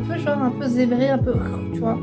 peu genre un peu zébré, un peu tu vois.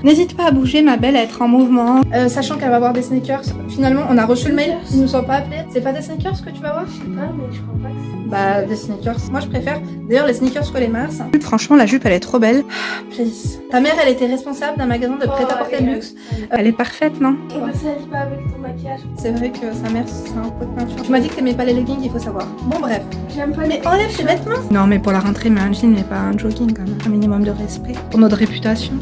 N'hésite pas à bouger ma belle, à être en mouvement. Sachant qu'elle va avoir des sneakers. Finalement on a reçu le mail, ils nous sont pas appelés. C'est pas des sneakers que tu vas voir? Je sais pas, mais je crois pas que c'est... Bah des sneakers. Moi je préfère d'ailleurs les sneakers que les masses. Franchement la jupe elle est trop belle. Please. Ta mère elle était responsable d'un magasin de prêt-à-porter de luxe. Elle est parfaite non? Ça arrive pas avec ton maquillage. C'est vrai que sa mère c'est un pot de peinture. Tu m'as dit que t'aimais pas les leggings, il faut savoir. Bon bref. J'aime pas Mais enlève tes vêtements. Non mais pour la rentrée mais un jean mais pas un jogging quand même. Un minimum de respect pour notre réputation.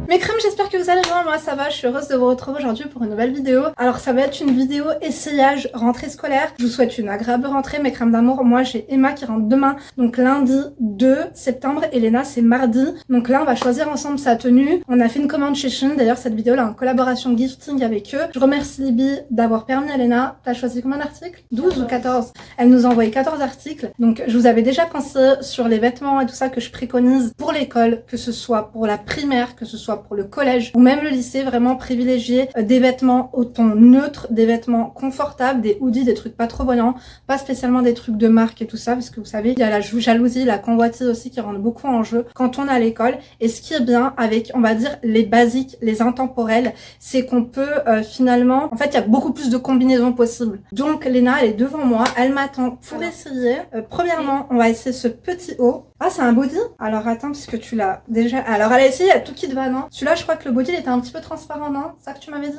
Mes crèmes, j'espère que vous allez bien, moi ça va, je suis heureuse de vous retrouver aujourd'hui pour une nouvelle vidéo. Alors ça va être une vidéo essayage rentrée scolaire. Je vous souhaite une agréable rentrée mes crèmes d'amour. Moi j'ai Emma qui rentre demain, donc lundi 2 septembre, et Léna c'est mardi. Donc là on va choisir ensemble sa tenue. On a fait une commande chez Shein, d'ailleurs cette vidéo là en collaboration gifting avec eux. Je remercie Libby d'avoir permis à Léna. T'as choisi combien d'articles? 12 ou 14? Elle nous a envoyé 14 articles. Donc je vous avais déjà pensé sur les vêtements et tout ça que je préconise pour l'école, que ce soit pour la primaire, que ce soit pour le collège ou même le lycée, vraiment privilégier des vêtements au ton neutre, des vêtements confortables, des hoodies, des trucs pas trop voyants, pas spécialement des trucs de marque et tout ça, parce que vous savez, il y a la jalousie, la convoitise aussi qui rentre beaucoup en jeu quand on est à l'école. Et ce qui est bien avec, on va dire, les basiques, les intemporels, c'est qu'on peut finalement, en fait, il y a beaucoup plus de combinaisons possibles. Donc Léna, elle est devant moi, elle m'attend pour essayer. Premièrement, on va essayer ce petit haut. Ah, c'est un body? Alors attends, parce que tu l'as déjà... Alors elle a essayé, il y a tout kit va, non? Celui-là, je crois que le body, il était un petit peu transparent, non? C'est ça que tu m'avais dit?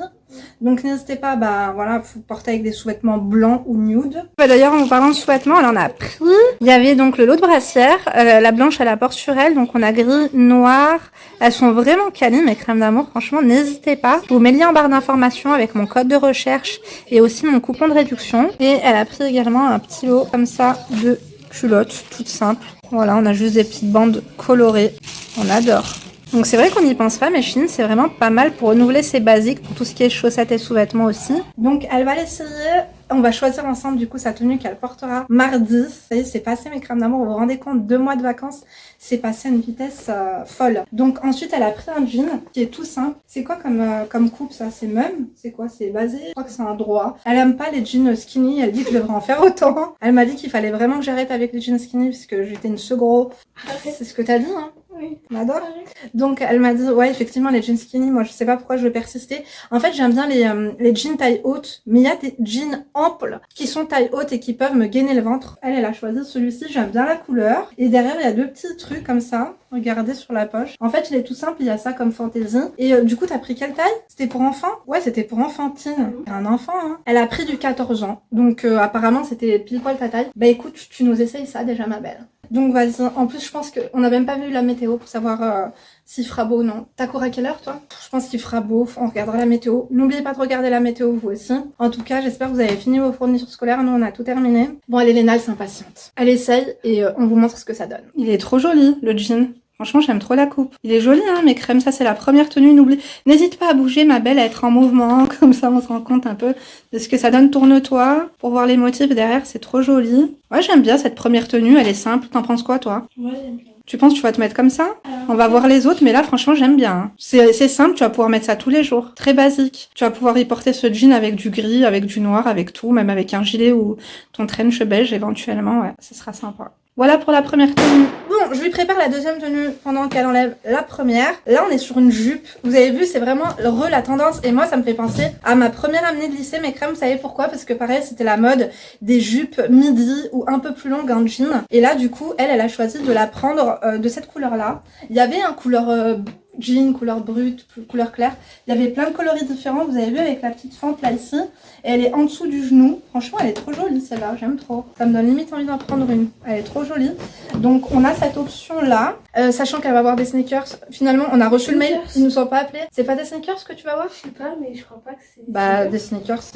Donc n'hésitez pas, bah voilà, faut porter avec des sous-vêtements blancs ou nude. D'ailleurs, en parlant de sous-vêtements, elle en a pris. Il y avait donc le lot de brassière, la blanche, elle la porte sur elle, donc on a gris, noir. Elles sont vraiment quali, mes crèmes d'amour, franchement, n'hésitez pas. Je vous mets le lien en barre d'informations avec mon code de recherche et aussi mon coupon de réduction. Et elle a pris également un petit lot comme ça de culottes, toutes simples. Voilà, on a juste des petites bandes colorées. On adore. Donc c'est vrai qu'on n'y pense pas, mais Shein c'est vraiment pas mal pour renouveler ses basiques, pour tout ce qui est chaussettes et sous-vêtements aussi. Donc elle va l'essayer. On va choisir ensemble du coup sa tenue qu'elle portera mardi. Ça y est, c'est passé mes crèmes d'amour. Vous vous rendez compte, 2 mois de vacances, c'est passé à une vitesse folle. Donc ensuite elle a pris un jean qui est tout simple. C'est quoi comme coupe ça? C'est même? C'est quoi? C'est basé? Je crois que c'est un droit. Elle aime pas les jeans skinny. Elle dit que je devrais en faire autant. Elle m'a dit qu'il fallait vraiment que j'arrête avec les jeans skinny parce que j'étais une segro. C'est ce que t'as dit hein? Oui. On adore. Donc elle m'a dit ouais effectivement les jeans skinny, moi je sais pas pourquoi je veux persister. En fait j'aime bien les jeans taille haute, mais il y a des jeans amples qui sont taille haute et qui peuvent me gainer le ventre. Elle a choisi celui-ci, j'aime bien la couleur. Et derrière il y a 2 petits trucs comme ça. Regardez sur la poche. En fait il est tout simple, il y a ça comme fantaisie. Et du coup t'as pris quelle taille? C'était pour enfant? Ouais c'était pour enfantine. Un enfant hein. Elle a pris du 14 ans. Donc apparemment c'était pile poil ta taille. Bah écoute tu nous essayes ça déjà ma belle. Donc vas-y, en plus je pense qu'on n'a même pas vu la météo pour savoir s'il fera beau ou non. T'as cours à quelle heure toi? Je pense qu'il fera beau, on regardera la météo. N'oubliez pas de regarder la météo vous aussi. En tout cas j'espère que vous avez fini vos fournitures scolaires, nous on a tout terminé. Bon allez Léna elle s'impatiente. Elle essaye et on vous montre ce que ça donne. Il est trop joli le jean. Franchement, j'aime trop la coupe. Il est joli, hein, mes crèmes. Ça, c'est la première tenue. N'hésite pas à bouger, ma belle, à être en mouvement. Comme ça, on se rend compte un peu de ce que ça donne. Tourne-toi pour voir les motifs derrière. C'est trop joli. Ouais, j'aime bien cette première tenue. Elle est simple. T'en penses quoi, toi? Ouais, j'aime bien. Tu penses que tu vas te mettre comme ça? On va voir les autres, mais là, franchement, j'aime bien. Hein. C'est simple. Tu vas pouvoir mettre ça tous les jours. Très basique. Tu vas pouvoir y porter ce jean avec du gris, avec du noir, avec tout. Même avec un gilet ou ton trench beige, éventuellement. Ouais, ce sera sympa. Voilà pour la première tenue. Bon, je lui prépare la deuxième tenue pendant qu'elle enlève la première. Là, on est sur une jupe. Vous avez vu, c'est vraiment la tendance. Et moi, ça me fait penser à ma première année de lycée. Mes crèmes, vous savez pourquoi? Parce que pareil, c'était la mode des jupes midi ou un peu plus longues en jean. Et là, du coup, elle a choisi de la prendre de cette couleur-là. Il y avait un couleur... jean, couleur brute, couleur claire. Il y avait plein de coloris différents, vous avez vu avec la petite fente là ici. Et elle est en dessous du genou. Franchement, elle est trop jolie celle-là, j'aime trop. Ça me donne limite envie d'en prendre une. Elle est trop jolie. Donc on a cette option là. Sachant qu'elle va avoir des sneakers. Finalement, on a reçu le mail, ils nous sont pas appelés. C'est pas des sneakers que tu vas voir? Je sais pas, mais je crois pas que c'est... Bah des sneakers, si.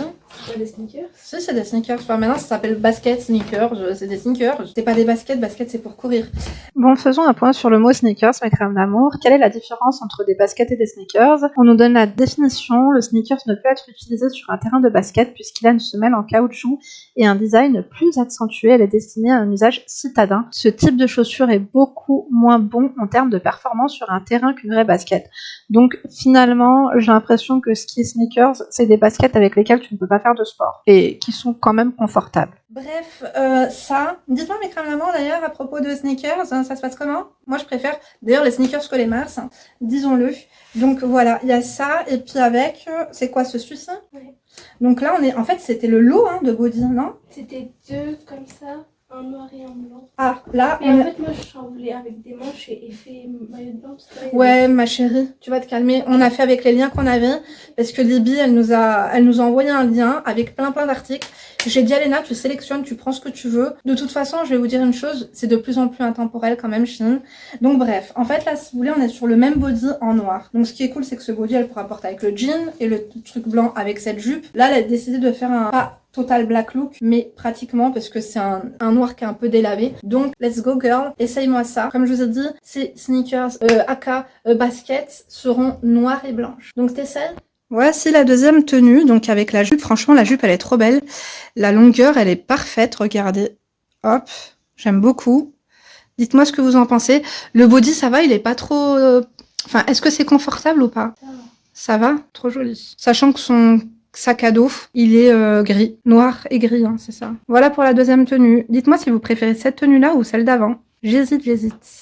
C'est pas des sneakers? Si, c'est des sneakers. Enfin maintenant, ça s'appelle basket, sneakers. C'est des sneakers. C'est pas des baskets, basket c'est pour courir. Bon, faisons un point sur le mot sneakers, mes crèmes d'amour. Quelle est la différence entre des baskets et des sneakers? On nous donne la définition. Le sneakers ne peut être utilisé sur un terrain de basket puisqu'il a une semelle en caoutchouc et un design plus accentué. Elle est destinée à un usage citadin. Ce type de chaussure est beaucoup moins bon en termes de performance sur un terrain qu'une vraie basket. Donc finalement, j'ai l'impression que ce qui est sneakers, c'est des baskets avec lesquelles tu ne peux pas faire de sport et qui sont quand même confortables. Bref, ça. Dites-moi mes crèmes d'amande d'ailleurs à propos de sneakers, hein, ça se passe comment? Moi je préfère d'ailleurs les sneakers que les Mars, hein, disons-le. Donc voilà, il y a ça et puis avec, c'est quoi ce suisse? Ouais. Donc là on est, en fait c'était le lot hein, de body, non? C'était deux comme ça, un noir et un blanc. Ah là Et en fait moi je voulais avec des manches et effet maillot de bain. Parce que là, ouais ma chérie, tu vas te calmer. On a fait avec les liens qu'on avait parce que Libby elle nous a envoyé un lien avec plein d'articles. J'ai dit à Léna, tu sélectionnes, tu prends ce que tu veux. De toute façon, je vais vous dire une chose, c'est de plus en plus intemporel quand même, Shein. Donc bref, en fait là, si vous voulez, on est sur le même body en noir. Donc ce qui est cool, c'est que ce body, elle pourra porter avec le jean et le truc blanc avec cette jupe. Là, elle a décidé de faire un pas total black look, mais pratiquement parce que c'est un noir qui est un peu délavé. Donc let's go girl, essaye-moi ça. Comme je vous ai dit, ces sneakers aka baskets seront noires et blanches. Donc t'essayes? Voici la deuxième tenue, donc avec la jupe. Franchement, la jupe, elle est trop belle. La longueur, elle est parfaite. Regardez. Hop. J'aime beaucoup. Dites-moi ce que vous en pensez. Le body, ça va? Il est pas trop... Enfin, est-ce que c'est confortable ou pas? Ça va? Trop joli. Sachant que son sac à dos, il est gris. Noir et gris, hein, c'est ça. Voilà pour la deuxième tenue. Dites-moi si vous préférez cette tenue-là ou celle d'avant. J'hésite.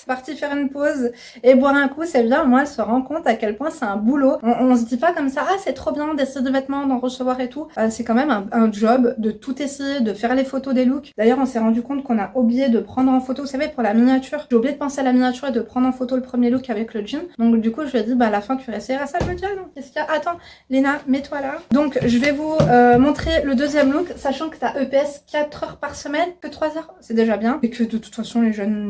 Parti faire une pause et boire un coup, c'est bien. Moi, elle se rend compte à quel point c'est un boulot. On se dit pas comme ça, ah c'est trop bien d'essayer de vêtements, d'en recevoir et tout. C'est quand même un job de tout essayer, de faire les photos des looks. D'ailleurs, on s'est rendu compte qu'on a oublié de prendre en photo, vous savez, pour la miniature. J'ai oublié de penser à la miniature et de prendre en photo le premier look avec le jean. Donc du coup, je lui ai dit, bah à la fin, tu réessayeras ça. Je me dis, ah non, qu'est-ce qu'il y a? Attends, Léna, mets-toi là. Donc, je vais vous montrer le deuxième look, sachant que t'as EPS 4 heures par semaine, que 3 heures, c'est déjà bien. Et que de toute façon, les jeunes,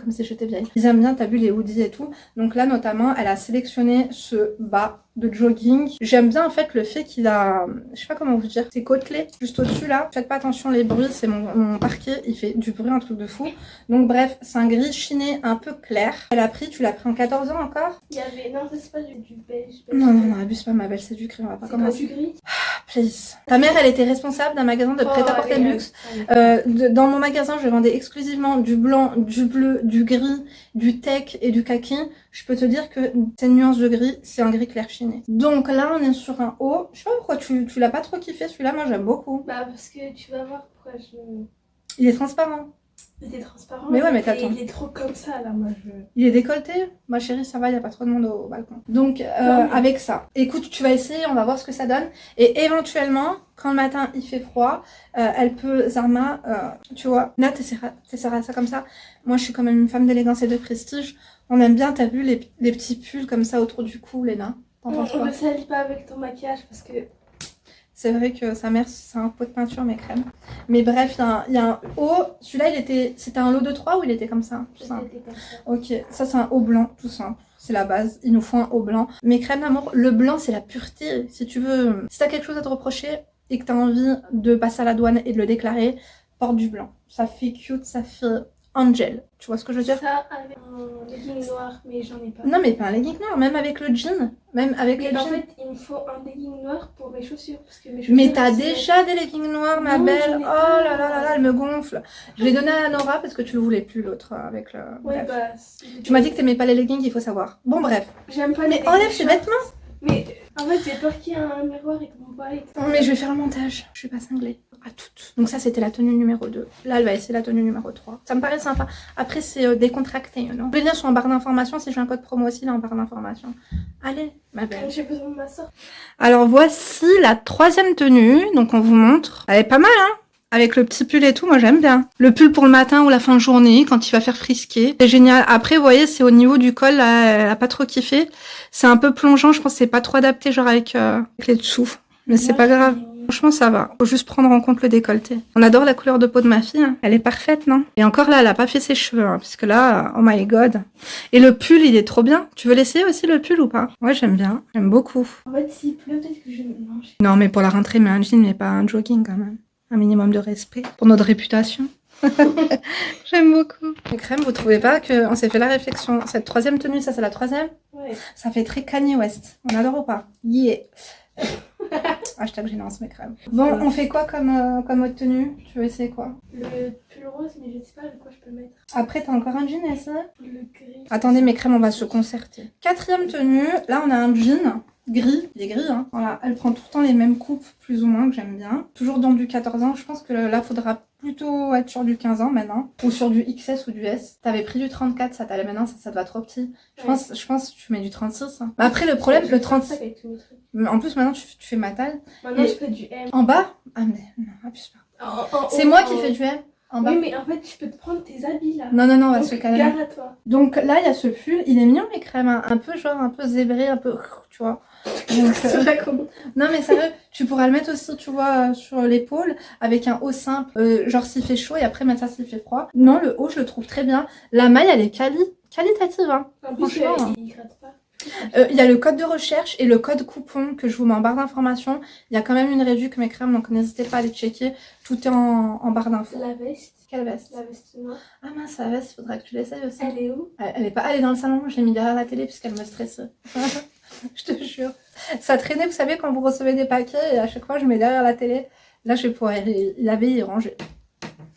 comme si j'étais vieille, ils aiment bien, t'as vu les hoodies et tout. Donc là notamment elle a sélectionné ce bas de jogging. J'aime bien en fait le fait qu'il a, je sais pas comment vous dire, c'est côtelé juste au-dessus là. Faites pas attention les bruits, c'est mon parquet, il fait du bruit, un truc de fou. Donc bref, c'est un gris chiné un peu clair. Elle a pris, tu l'as pris en 14 ans encore? Il y avait, non c'est pas du beige. Non, abuse pas ma belle, c'est du gris, on va pas commencer. C'est pas du gris? Please. Ta mère, elle était responsable d'un magasin de prêt-à-porter de luxe. Dans mon magasin, je vendais exclusivement du blanc, du bleu, du gris, du tech et du kaki. Je peux te dire que cette nuance de gris, c'est un gris clair chiné. Donc là, on est sur un haut. Je sais pas pourquoi tu l'as pas trop kiffé celui-là. Moi, j'aime beaucoup. Bah parce que tu vas voir pourquoi je... Il est transparent. Il est transparent. Mais ouais, mais t'attends. Il est trop comme ça là, moi je... Il est décolleté? Ma chérie, ça va, il n'y a pas trop de monde au balcon. Donc, avec ça. Écoute, tu vas essayer, on va voir ce que ça donne. Et éventuellement, quand le matin il fait froid, elle peut, Zarma, tu vois, Nat, t'essaieras ça comme ça. Moi, je suis quand même une femme d'élégance et de prestige. On aime bien, t'as vu, les petits pulls comme ça autour du cou, Léna. On ne salit pas avec ton maquillage parce que... C'est vrai que sa mère, c'est un pot de peinture, mes crèmes. Mais bref, il y a un haut. Celui-là, c'était un lot de 3 ou il était comme ça? Tout simple. Ok, ça c'est un haut blanc, tout simple. C'est la base, il nous faut un haut blanc. Mes crèmes d'amour, le blanc c'est la pureté. Si tu veux, si t'as quelque chose à te reprocher et que t'as envie de passer à la douane et de le déclarer, porte du blanc. Ça fait cute, ça fait angel. Tu vois ce que je veux dire? Ça avec un legging noir, mais j'en ai pas. Non mais pas un legging noir, même avec le jean. Même avec mais le en jean. fait, il me faut un legging noir pour mes chaussures. Parce que mes chaussures mais t'as déjà des leggings noirs, ma belle. Oh là là là là, elle me gonfle. Je l'ai donné à Nora parce que tu le voulais plus, l'autre, avec le... Ouais, bah... Tu m'as dit que t'aimais pas les leggings, il faut savoir. Bon, bref. J'aime pas les mais enlève tes vêtements. Mais en fait, j'ai peur qu'il y ait un miroir et qu'on voit... Non, mais je vais faire le montage. Je suis pas cinglée. À toutes. Donc ça, c'était la tenue numéro 2. Là, elle va essayer la tenue numéro 3. Ça me paraît sympa. Après, c'est décontracté, non? Les liens sont en barre d'information. Si j'ai un code promo aussi, il est en barre d'information. Allez, ma belle. J'ai besoin de ma soeur. Alors, voici la troisième tenue. Donc, on vous montre. Elle est pas mal, hein? Avec le petit pull et tout, moi j'aime bien. Le pull pour le matin ou la fin de journée, quand il va faire frisquer. C'est génial. Après, vous voyez, c'est au niveau du col, là, elle a pas trop kiffé. C'est un peu plongeant, je pense que c'est pas trop adapté, genre avec les dessous. Mais c'est pas grave. Franchement, ça va. Faut juste prendre en compte le décolleté. On adore la couleur de peau de ma fille. Hein. Elle est parfaite, non? Et encore là, elle a pas fait ses cheveux. Hein, parce que là, oh my god. Et le pull, il est trop bien. Tu veux l'essayer aussi, le pull, ou pas? Ouais, j'aime bien. J'aime beaucoup. En fait, s'il pleut, peut-être que je vais me manger. Non, mais pour la rentrée, mais un jean, mais pas un jogging, quand même. Un minimum de respect pour notre réputation. J'aime beaucoup. Les crèmes, vous trouvez pas qu'on s'est fait la réflexion? Cette troisième tenue, ça c'est la troisième? Ouais. Ça fait très Kanye West. On adore ou pas? Yeah. Hashtag gênance mes crèmes. Bon, on fait quoi comme autre tenue? Tu veux essayer quoi? Le pull rose, mais je sais pas de quoi je peux le mettre. Après, t'as encore un jean à essayer? Le gris. Attendez mes crèmes, on va se concerter. Quatrième tenue, là on a un jean. Gris, il est gris, hein. Voilà, elle prend tout le temps les mêmes coupes, plus ou moins, que j'aime bien. Toujours dans du 14 ans, je pense que là, faudra plutôt être sur du 15 ans maintenant. Ou sur du XS ou du S. T'avais pris du 34, ça t'allait maintenant, ça te va trop petit. Je pense que tu mets du 36. Hein. Bah après, le problème, le 36... En plus, maintenant, tu fais ma taille. Maintenant, je fais du M. En bas? Ah, mais non, abuse pas. C'est moi qui fais du M. En bas. Oui, mais en fait, tu peux te prendre tes habits là. Non, on va se calmer. Garde à toi. Donc là, il y a ce pull, il est mignon, les crèmes, hein. Un peu genre, un peu zébré, un peu, tu vois. Donc, non mais sérieux, tu pourras le mettre aussi, tu vois, sur l'épaule avec un haut simple, genre s'il fait chaud et après mettre ça s'il fait froid. Non, le haut je le trouve très bien. La maille elle est qualitative, hein. En plus, Franchement. il gratte pas. Il y a le code de recherche et le code coupon que je vous mets en barre d'informations. Il y a quand même une réduction mes crèmes, donc n'hésitez pas à aller checker. Tout est en barre d'infos. La veste. Quelle veste? La veste noire. Ah mince, la veste, il faudra que tu l'essayes aussi. Elle est où? Elle est pas allée dans le salon, je l'ai mis derrière la télé puisqu'elle me stressait. Je te jure. Ça traînait, vous savez, quand vous recevez des paquets, et à chaque fois, je mets derrière la télé. Là, je vais pouvoir y laver et ranger.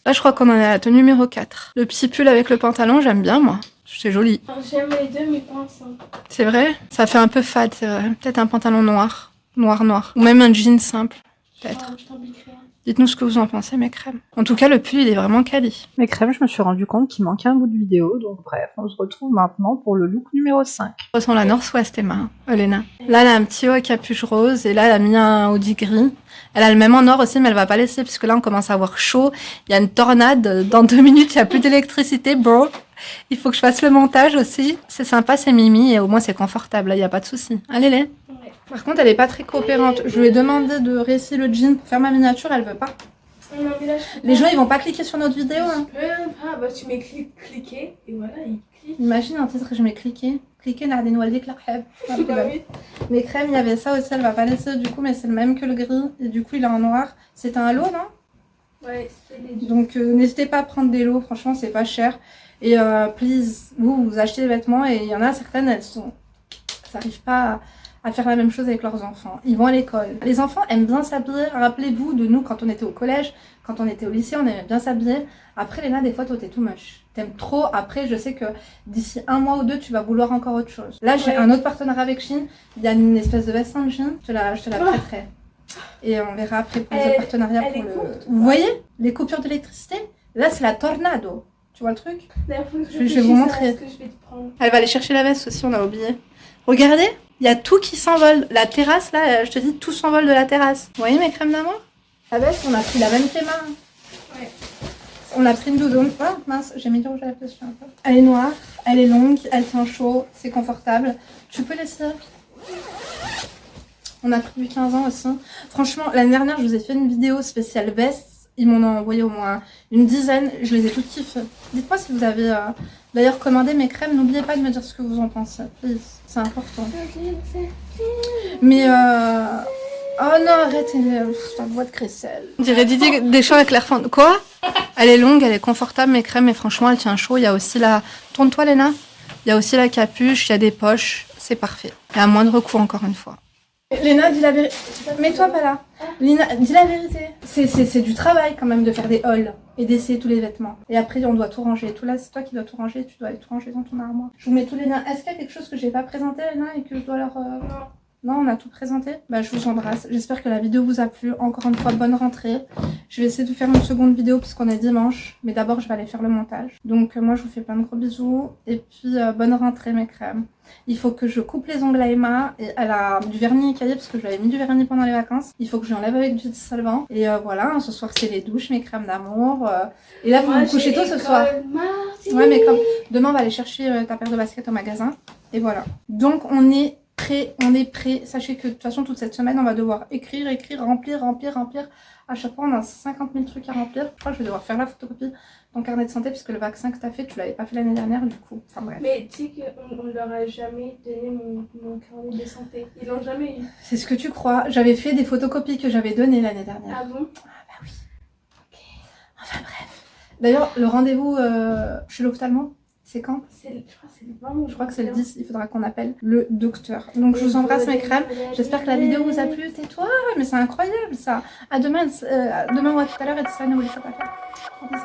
Là, je crois qu'on en est à la tenue numéro 4. Le petit pull avec le pantalon, j'aime bien, moi. C'est joli. J'aime les deux, mais pas ensemble. C'est vrai? Ça fait un peu fade, c'est vrai. Peut-être un pantalon noir. Noir. Ou même un jean simple. Peut-être. Dites-nous ce que vous en pensez, mes crèmes. En tout cas, le pull, il est vraiment quali. Mes crèmes, je me suis rendu compte qu'il manquait un bout de vidéo, donc bref, on se retrouve maintenant pour le look numéro 5. On ressent la Northwest, Emma, Elena. Là, elle a un petit haut à capuche rose, et là, elle a mis un hoodie gris. Elle a le même en or aussi, mais elle va pas laisser, parce que là, on commence à avoir chaud. Il y a une tornade. Dans 2 minutes, il y a plus d'électricité, bro. Il faut que je fasse le montage aussi. C'est sympa, c'est mimi, et au moins, c'est confortable. Là, il n'y a pas de souci. Allez, les. Par contre, elle est pas très coopérante. Je lui ai demandé de réessayer le jean pour faire ma miniature, elle veut pas. Non, mais là, Les gens, ils vont pas cliquer sur notre vidéo. Hein. Bah, tu mets cliquer et voilà, ils cliquent. Imagine un titre que je mets cliquer. Cliquer, n'a rien à dire, Oui. Mes crèmes, il y avait ça aussi, elle va pas laisser du coup, mais c'est le même que le gris. Et du coup, il est en noir. C'est un lot, non? Ouais, c'était les deux. Donc, n'hésitez pas à prendre des lots, franchement, c'est pas cher. Et please, vous achetez des vêtements et il y en a certaines, elles n'arrivent pas à faire la même chose avec leurs enfants. Ils vont à l'école. Les enfants aiment bien s'habiller. Rappelez-vous de nous quand on était au collège, quand on était au lycée, on aimait bien s'habiller. Après, Léna, des fois, toi, t'es too much. T'aimes trop. Après, je sais que d'ici 1 mois ou 2, tu vas vouloir encore autre chose. Là, j'ai un autre partenariat avec Shein. Il y a une espèce de veste en jean. Je te la prêterai. Et on verra après pour les autres partenariats. Vous voyez les coupures d'électricité? Là, c'est la tornado. Tu vois le truc? Je vais vous montrer. Elle va aller chercher la veste aussi, on a oublié. Regardez, il y a tout qui s'envole. La terrasse, là, je te dis, tout s'envole de la terrasse. Vous voyez mes crèmes d'amour? La veste, on a pris la même théma. Ouais. On a pris une doudoune. Oh mince, j'ai mis du rouge à lèvres dessus un peu. Elle est noire, elle est longue, elle tient chaud, c'est confortable. Tu peux laisser. On a pris du 15 ans aussi. Franchement, l'année dernière, je vous ai fait une vidéo spéciale veste. Ils m'en ont envoyé au moins une dizaine. Je les ai toutes kiffées. Dites-moi si vous avez d'ailleurs commandé mes crèmes. N'oubliez pas de me dire ce que vous en pensez. Please. C'est important. Mais oh non, arrête, c'est ta voix de crécelle. On dirait Didier Deschamps avec l'air fond. Quoi? Elle est longue, elle est confortable, mes crèmes, et franchement, elle tient chaud. Il y a aussi la... Tourne-toi, Léna. Il y a aussi la capuche, il y a des poches. C'est parfait. Et à moindre coût, encore une fois. Léna, dis la vérité. Mets-toi pas là. Léna, dis la vérité. C'est du travail quand même de faire des hauls et d'essayer tous les vêtements. Et après, on doit tout ranger. Tout là, c'est toi qui dois tout ranger. Tu dois aller tout ranger dans ton armoire. Je vous mets tous les nains. Est-ce qu'il y a quelque chose que j'ai pas présenté, Léna, et que je dois leur... Non, on a tout présenté. Bah, je vous embrasse. J'espère que la vidéo vous a plu. Encore une fois, bonne rentrée. Je vais essayer de vous faire une seconde vidéo puisqu'on est dimanche. Mais d'abord, je vais aller faire le montage. Donc, moi, je vous fais plein de gros bisous. Et puis, bonne rentrée, mes crèmes. Il faut que je coupe les ongles à Emma. Et elle a du vernis écaillé parce que je lui avais mis du vernis pendant les vacances. Il faut que je l'enlève avec du dissolvant. Et voilà, ce soir, c'est les douches, mes crèmes d'amour. Et là, vous vous couchez tôt ce soir. Ouais, mais comme demain, on va aller chercher ta paire de baskets au magasin. Et voilà. Donc, on est prêt. Sachez que de toute façon, toute cette semaine, on va devoir écrire, remplir. À chaque fois, on a 50 000 trucs à remplir. Je crois que je vais devoir faire la photocopie de ton carnet de santé puisque le vaccin que tu as fait, tu l'avais pas fait l'année dernière du coup. Enfin bref. Mais tu sais qu'on leur a jamais donné mon carnet de santé. Ils l'ont jamais eu. C'est ce que tu crois. J'avais fait des photocopies que j'avais données l'année dernière. Ah bon? Ah bah oui. Ok. Enfin bref. D'ailleurs, le rendez-vous chez l'ophtalmo, c'est quand? Je crois que c'est le 20. Je crois que c'est le 10, il faudra qu'on appelle le docteur. Donc je vous embrasse mes crèmes, j'espère que la vidéo vous a plu. Tais-toi, mais c'est incroyable ça. À demain ou à tout à l'heure et tout ça, n'oubliez pas. Bisous.